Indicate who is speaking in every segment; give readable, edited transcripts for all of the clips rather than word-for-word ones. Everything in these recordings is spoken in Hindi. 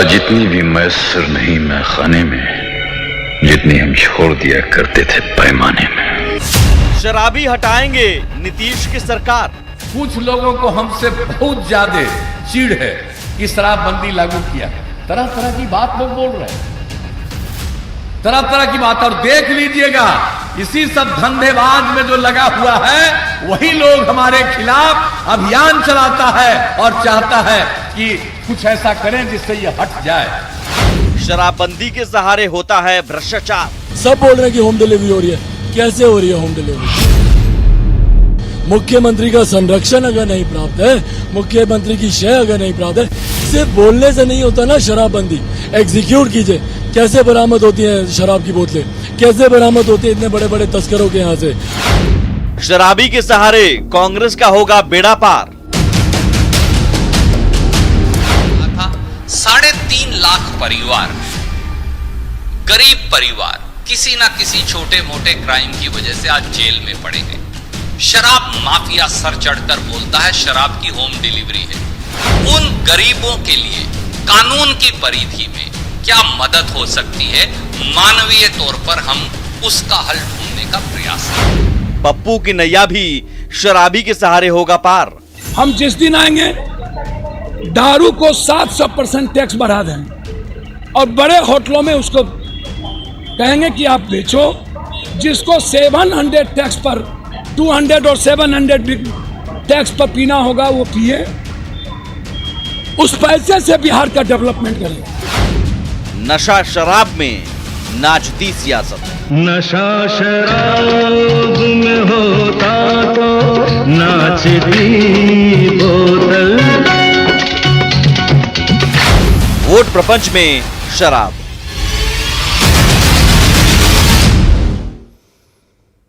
Speaker 1: आज इतनी भी मैसर नहीं मैं खाने में जितनी हम छोड़ दिया करते थे पैमाने में।
Speaker 2: शराबी हटाएंगे नीतीश की सरकार।
Speaker 3: कुछ लोगों को हमसे बहुत ज्यादा चिढ़ है कि शराबबंदी लागू किया। तरह तरह की बात लोग बोल रहे हैं, तरह तरह की बात। और देख लीजिएगा इसी सब धंधेबाज में जो लगा हुआ है वही लोग हमारे खिलाफ अभियान चलाता है और चाहता है कि कुछ ऐसा करें जिससे ये हट जाए।
Speaker 2: शराबबंदी के सहारे होता है भ्रष्टाचार।
Speaker 4: सब बोल रहे हैं कि होम डिलीवरी हो रही है। कैसे हो रही है होम डिलीवरी? मुख्यमंत्री का संरक्षण अगर नहीं प्राप्त है, मुख्यमंत्री की शय अगर नहीं प्राप्त है, सिर्फ बोलने से नहीं होता ना शराबबंदी। एग्जीक्यूट कीजिए। कैसे बरामद होती है शराब की बोतलें, कैसे बरामद होती है इतने बड़े बड़े तस्करों के यहाँ से।
Speaker 2: शराबी के सहारे कांग्रेस का होगा बेड़ा पार।
Speaker 5: 3.5 लाख परिवार, गरीब परिवार किसी ना किसी छोटे मोटे क्राइम की वजह से आज जेल में पड़े हैं। शराब माफिया सर चढ़कर बोलता है शराब की होम डिलीवरी है। उन गरीबों के लिए कानून की परिधि में क्या मदद हो सकती है, मानवीय तौर पर हम उसका हल ढूंढने का प्रयास करें।
Speaker 2: पप्पू की नैया भी शराबी के सहारे होगा पार।
Speaker 6: हम जिस दिन आएंगे दारू को 700% टैक्स बढ़ा दें और बड़े होटलों में उसको कहेंगे कि आप बेचो। जिसको 700 टैक्स पर 200 और 700 टैक्स पर पीना होगा वो पिए। उस पैसे से बिहार का डेवलपमेंट करेंगे।
Speaker 2: नशा शराब में नाचती सियासत।
Speaker 7: नशा शराब में होता तो नाचती बोतल।
Speaker 2: वोट प्रपंच में शराब।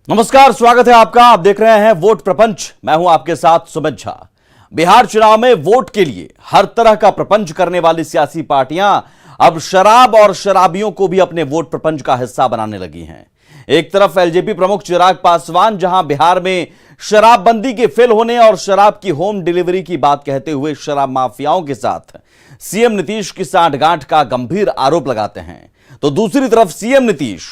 Speaker 2: नमस्कार, स्वागत है आपका। आप देख रहे हैं वोट प्रपंच। मैं हूं आपके साथ सुमित झा। बिहार चुनाव में वोट के लिए हर तरह का प्रपंच करने वाली सियासी पार्टियां अब शराब और शराबियों को भी अपने वोट प्रपंच का हिस्सा बनाने लगी हैं। एक तरफ एलजेपी प्रमुख चिराग पासवान जहां बिहार में शराबबंदी के फेल होने और शराब की होम डिलीवरी की बात कहते हुए शराब माफियाओं के साथ सीएम नीतीश की सांठगांठ का गंभीर आरोप लगाते हैं, तो दूसरी तरफ सीएम नीतीश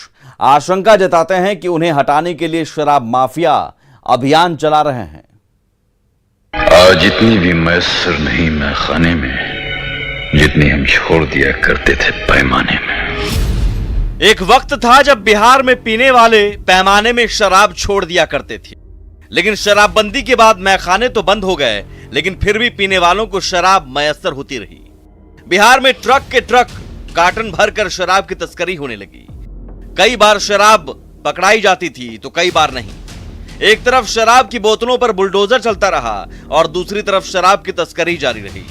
Speaker 2: आशंका जताते हैं कि उन्हें हटाने के लिए शराब माफिया अभियान चला रहे हैं।
Speaker 1: आज इतनी भी मैसर नहीं मैं खाने में जितनी हम छोड़ दिया करते थे पैमाने में।
Speaker 2: एक वक्त था जब बिहार में पीने वाले पैमाने में शराब छोड़ दिया करते थे, लेकिन शराबबंदी के बाद मैखाने तो बंद हो गए, लेकिन फिर भी पीने वालों को शराब मयसर होती रही। बिहार में ट्रक के ट्रक कार्टन भरकर शराब की तस्करी होने लगी। कई बार शराब पकड़ाई जाती थी तो कई बार नहीं। एक तरफ शराब की बोतलों पर बुलडोजर चलता रहा और दूसरी तरफ शराब की तस्करी जारी रही।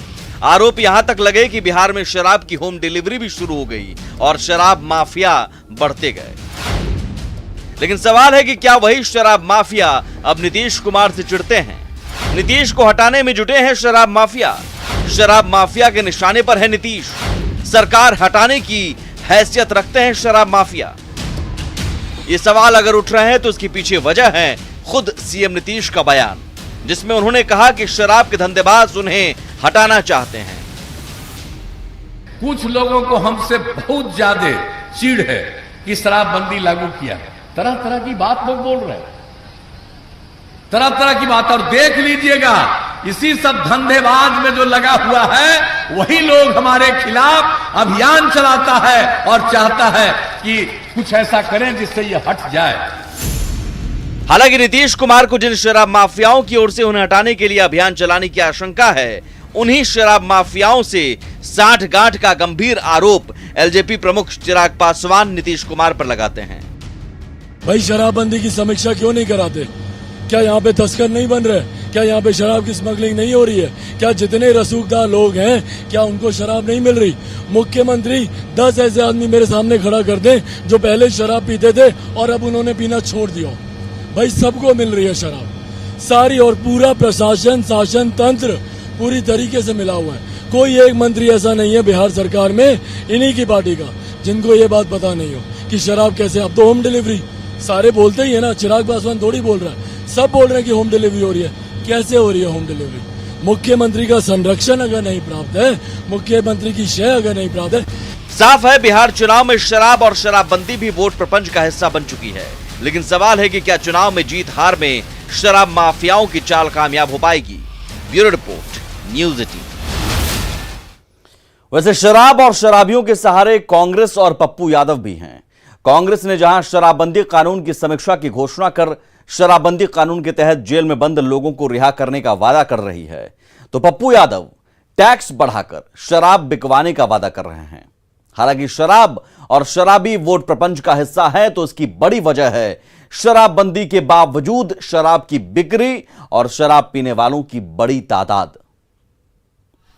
Speaker 2: आरोप यहां तक लगे कि बिहार में शराब की होम डिलीवरी भी शुरू हो गई और शराब माफिया बढ़ते गए। लेकिन सवाल है कि क्या वही शराब माफिया अब नीतीश कुमार से चिढ़ते हैं? नीतीश को हटाने में जुटे हैं शराब माफिया। शराब माफिया के निशाने पर है नीतीश। सरकार हटाने की हैसियत रखते हैं शराब माफिया। ये सवाल अगर उठ रहे हैं तो इसके पीछे वजह है खुद सीएम नीतीश का बयान, जिसमें उन्होंने कहा कि शराब के धंधेबाज उन्हें हटाना चाहते हैं।
Speaker 3: कुछ लोगों को हमसे बहुत ज्यादा चिढ़ है कि शराबबंदी लागू किया। तरह तरह की बात लोग बोल रहे हैं, तरह तरह की बात। और देख लीजिएगा इसी सब धंधेबाज में जो लगा हुआ है वही लोग हमारे खिलाफ अभियान चलाता है और चाहता है कि कुछ ऐसा करें जिससे ये हट जाए।
Speaker 2: हालांकि नीतीश कुमार को जिन शराब माफियाओं की ओर से उन्हें हटाने के लिए अभियान चलाने की आशंका है, उन्हीं शराब माफियाओं से सांठगांठ का गंभीर आरोप एलजेपी प्रमुख चिराग पासवान नीतीश कुमार पर लगाते हैं।
Speaker 4: भाई शराबबंदी की समीक्षा क्यों नहीं कराते? क्या यहाँ पे तस्कर नहीं बन रहे? क्या यहाँ पे शराब की स्मगलिंग नहीं हो रही है? क्या जितने रसूखदार लोग हैं क्या उनको शराब नहीं मिल रही? मुख्यमंत्री 10 ऐसे आदमी मेरे सामने खड़ा कर दें जो पहले शराब पीते थे और अब उन्होंने पीना छोड़ दिया। भाई सबको मिल रही है शराब सारी, और पूरा प्रशासन शासन तंत्र पूरी तरीके से मिला हुआ है। कोई एक मंत्री ऐसा नहीं है बिहार सरकार में इन्हीं की पार्टी का जिनको ये बात पता नहीं हो कि शराब कैसे। अब तो होम डिलीवरी सारे बोलते ही है ना, चिराग पासवान थोड़ी बोल रहा है, सब बोल रहे हैं कि होम डिलीवरी हो रही है। कैसे हो रही है होम डिलीवरी? मुख्यमंत्री का संरक्षण अगर नहीं प्राप्त है, मुख्यमंत्री की शय अगर नहीं प्राप्त है।
Speaker 2: साफ है, बिहार चुनाव में शराब और शराबबंदी भी वोट प्रपंच का हिस्सा बन चुकी है। लेकिन सवाल है कि क्या चुनाव में जीत हार में शराब माफियाओं की चाल कामयाब हो पाएगी? Bureau report, news 18। वैसे शराब और शराबियों के सहारे कांग्रेस और पप्पू यादव भी हैं। कांग्रेस ने जहां शराबबंदी कानून की समीक्षा की घोषणा कर शराबबंदी कानून के तहत जेल में बंद लोगों को रिहा करने का वादा कर रही है, तो पप्पू यादव टैक्स बढ़ाकर शराब बिकवाने का वादा कर रहे हैं। हालांकि शराब और शराबी वोट प्रपंच का हिस्सा है, तो इसकी बड़ी वजह है शराबबंदी के बावजूद शराब की बिक्री और शराब पीने वालों की बड़ी तादाद।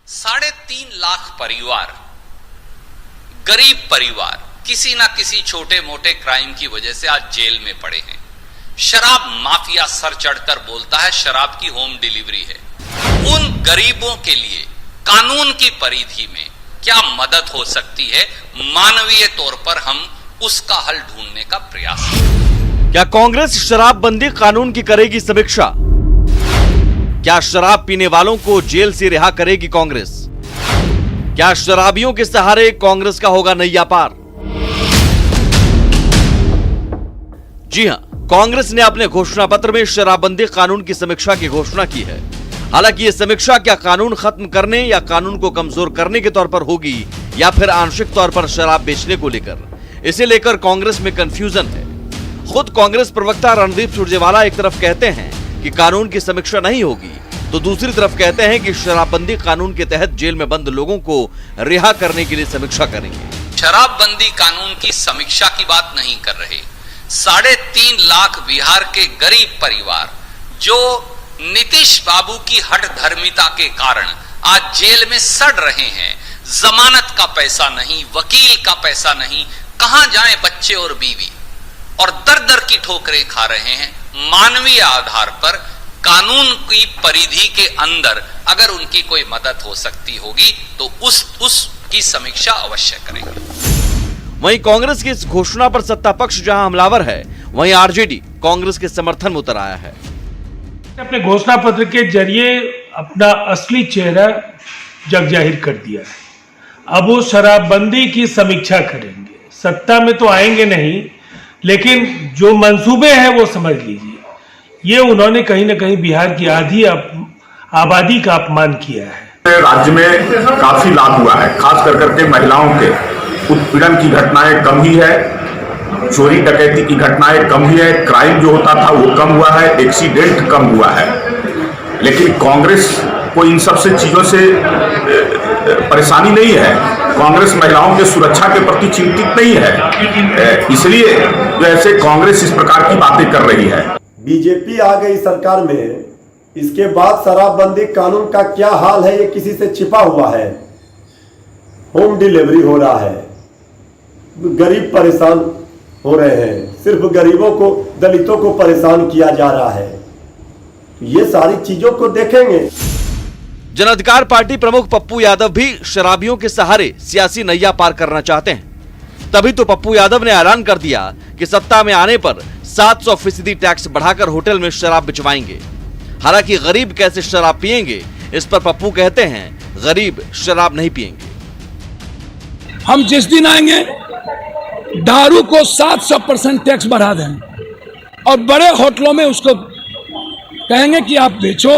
Speaker 5: 3.5 लाख परिवार, गरीब परिवार किसी ना किसी छोटे मोटे क्राइम की वजह से आज जेल में पड़े हैं। शराब माफिया सर चढ़कर बोलता है शराब की होम डिलीवरी है। उन गरीबों के लिए कानून की परिधि में क्या मदद हो सकती है, मानवीय तौर पर हम उसका हल ढूंढने का प्रयास करें।
Speaker 2: क्या कांग्रेस शराबबंदी कानून की करेगी समीक्षा? क्या शराब पीने वालों को जेल से रिहा करेगी कांग्रेस? क्या शराबियों के सहारे कांग्रेस का होगा नैया पार? जी हां, कांग्रेस ने अपने घोषणा पत्र में शराबबंदी कानून की समीक्षा की घोषणा की है। हालांकि यह समीक्षा क्या कानून खत्म करने या कानून को कमजोर करने के तौर पर होगी, या फिर आंशिक तौर पर शराब बेचने को लेकर, इसे लेकर कांग्रेस में कंफ्यूजन है। खुद कांग्रेस प्रवक्ता रणदीप सुरजेवाला एक तरफ कहते हैं कि कानून की समीक्षा नहीं होगी, तो दूसरी तरफ कहते हैं कि शराबबंदी कानून के तहत जेल में बंद लोगों को रिहा करने के लिए समीक्षा करेंगे।
Speaker 5: शराबबंदी कानून की समीक्षा की बात नहीं कर रहे। 3.5 लाख बिहार के गरीब परिवार जो नीतीश बाबू की हठ धर्मिता के कारण आज जेल में सड़ रहे हैं, जमानत का पैसा नहीं, वकील का पैसा नहीं, कहां जाएं बच्चे और बीवी, और दर दर की ठोकरें खा रहे हैं। मानवीय आधार पर कानून की परिधि के अंदर अगर उनकी कोई मदद हो सकती होगी तो उसकी समीक्षा अवश्य करेंगे।
Speaker 2: वहीं कांग्रेस की इस घोषणा पर सत्ता पक्ष जहां हमलावर है, वहीं आरजेडी कांग्रेस के समर्थन में उतर आया है।
Speaker 8: अपने घोषणा पत्र के जरिए अपना असली चेहरा जग जाहिर कर दिया है। अब वो शराबबंदी की समीक्षा करेंगे। सत्ता में तो आएंगे नहीं, लेकिन जो मंसूबे हैं वो समझ लीजिए। ये उन्होंने कहीं ना कहीं बिहार की आधी आबादी का अपमान किया है।
Speaker 9: राज्य में काफी लाभ हुआ है, खास करके महिलाओं के उत्पीड़न की घटनाएं कम ही है, चोरी डकैती की घटनाएं कम ही है, क्राइम जो होता था वो कम हुआ है, एक्सीडेंट कम हुआ है। लेकिन कांग्रेस को इन सब से चीजों से परेशानी नहीं है। कांग्रेस महिलाओं के सुरक्षा के प्रति चिंतित नहीं है, इसलिए जैसे कांग्रेस इस प्रकार की बातें कर रही है।
Speaker 10: बीजेपी आ गई सरकार में, इसके बाद शराबबंदी कानून का क्या हाल है ये किसी से छिपा हुआ है। होम डिलीवरी हो रहा है, गरीब परेशान हो रहे हैं, सिर्फ गरीबों को, दलितों को परेशान किया जा रहा है। ये सारी चीजों को देखेंगे।
Speaker 2: जन अधिकार पार्टी प्रमुख पप्पू यादव भी शराबियों के सहारे सियासी नैया पार करना चाहते हैं। तभी तो पप्पू यादव ने ऐलान कर दिया कि सत्ता में आने पर 700% टैक्स बढ़ाकर होटल में शराब बिचवाएंगे। हालांकि गरीब कैसे शराब पिएंगे, इस पर पप्पू कहते हैं गरीब शराब नहीं पिएंगे।
Speaker 6: हम जिस दिन आएंगे दारू को 700% टैक्स बढ़ा देंगे और बड़े होटलों में उसको कहेंगे कि आप बेचो।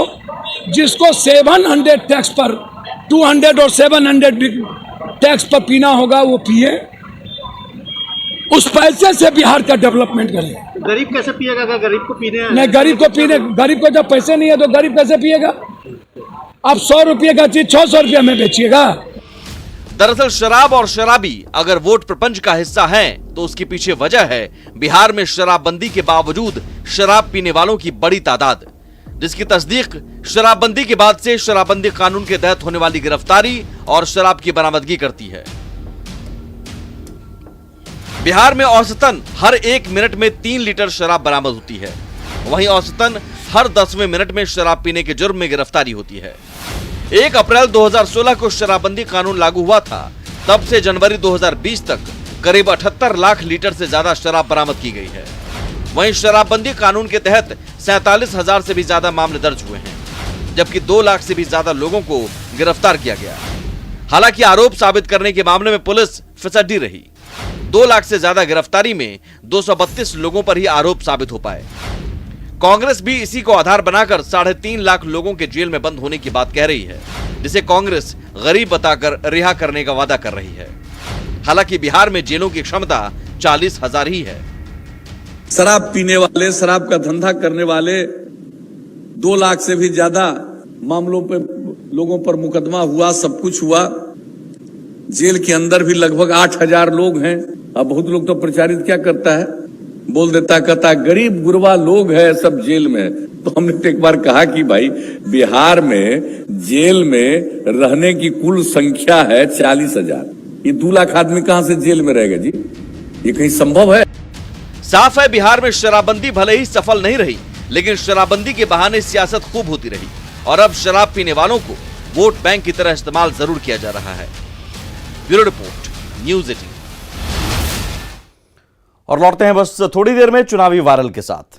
Speaker 6: जिसको 700 टैक्स पर 200 और 700 टैक्स पर पीना होगा वो पिए। उस पैसे से बिहार का डेवलपमेंट करें।
Speaker 11: गरीब कैसे पिएगा? गरीब को पीने
Speaker 6: नहीं, गरीब को जब पैसे नहीं है तो गरीब कैसे पिएगा? आप 100 रुपये का चीज 600 रुपये में बेचिएगा।
Speaker 2: दरअसल शराब और शराबी अगर वोट प्रपंच का हिस्सा हैं, तो उसके पीछे वजह है बिहार में शराबबंदी के बावजूद शराब पीने वालों की बड़ी तादाद, जिसकी तस्दीक शराबबंदी के बाद से शराबबंदी कानून के तहत होने वाली गिरफ्तारी और शराब की बरामदगी करती है। बिहार में औसतन हर 1 मिनट में 3 लीटर शराब बरामद होती है। वहीं औसतन हर 10वें मिनट में शराब पीने के जुर्म में गिरफ्तारी होती है। 1 अप्रैल 2016 को शराबबंदी कानून लागू हुआ था। तब से जनवरी 2020 तक करीब 78 लाख लीटर से ज्यादा शराब बरामद की गई है। वहीं शराबबंदी कानून के तहत 47,000 से भी ज्यादा मामले दर्ज हुए हैं, जबकि 2 लाख से भी ज्यादा लोगों को गिरफ्तार किया गया। हालांकि आरोप साबित करने के मामले में पुलिस फिसड्डी रही। 2 लाख से ज्यादा गिरफ्तारी में 232 लोगों पर ही आरोप साबित हो पाए। कांग्रेस भी इसी को आधार बनाकर 3.5 लाख लोगों के जेल में बंद होने की बात कह रही है, जिसे कांग्रेस गरीब बताकर रिहा करने का वादा कर रही है। हालांकि बिहार में जेलों की क्षमता 40,000 ही है।
Speaker 3: शराब पीने वाले, शराब का धंधा करने वाले 2 लाख से भी ज्यादा मामलों पे लोगों पर मुकदमा हुआ, सब कुछ हुआ। जेल के अंदर भी लगभग 8,000 लोग हैं। अब बहुत लोग तो प्रचारित क्या करता है, बोल देता, कहता गरीब गुरबा लोग हैं सब जेल में। तो हमने तो एक बार कहा कि भाई बिहार में जेल में रहने की कुल संख्या है 40,000। ये 2 लाख आदमी कहां से जेल में रहेगा जी? ये कहीं संभव है?
Speaker 2: साफ है, बिहार में शराबबंदी भले ही सफल नहीं रही, लेकिन शराबबंदी के बहाने सियासत खूब होती रही और अब शराब पीने वालों को वोट बैंक की तरह इस्तेमाल जरूर किया जा रहा है। Bureau report, news 18।
Speaker 12: और लौटते हैं बस थोड़ी देर में चुनावी वायरल के साथ।